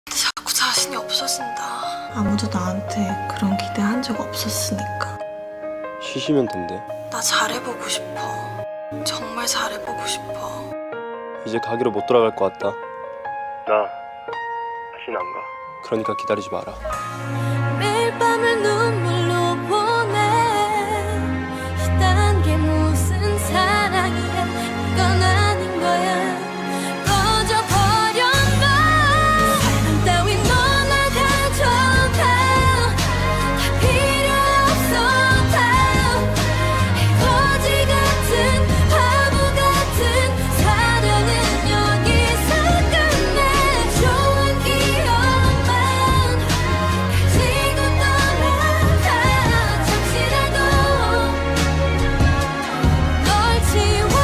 근데 자꾸 자신이 없어진다. 아무도 나한테 그런 기대 한 적 없었으니까. 쉬시면 된대. 나 잘해보고 싶어. 정말 잘해보고 싶어. 이제 가기로 못 돌아갈 것 같다. 나 다시는 안 가. 그러니까 기다리지 마라. 매일 밤을 눈물로 보내. 이딴 게 무슨 사랑이야. 이건 아닌 거야. 꺼져버렸나. 사랑 따윈 너나 가져가. 다 필요 없어 다. 거지 같은 바보 같은 사랑은 여기서 끝내. 좋은 기억만 가지고 떠나가. 잠시라도 널 지워.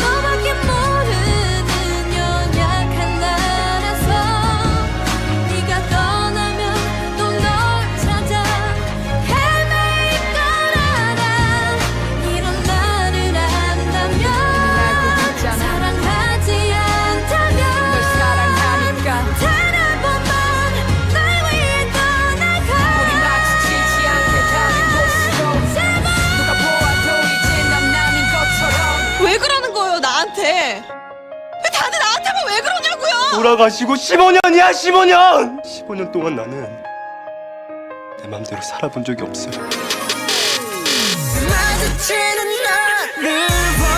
너밖에 모르는 연약한 나라서 네가 떠나면 또 널 찾아 헤매일 걸 알아. 이런 나를 안다면 사랑하지 않다면 널 사랑하니까 단 한 번만 날 위해 떠나가. 우리 마주치지 않게 다른 곳으로 제발. 누가 보아도 이제 난 남인 것처럼. 왜 그러는 거예요, 나한테? 왜 다들 나한테만 왜 그러냐고요? 돌아가시고 15년이야 15년! 15년 동안 나는 내 맘대로 살아본 적이 없어요. 마주치는 나를 봐.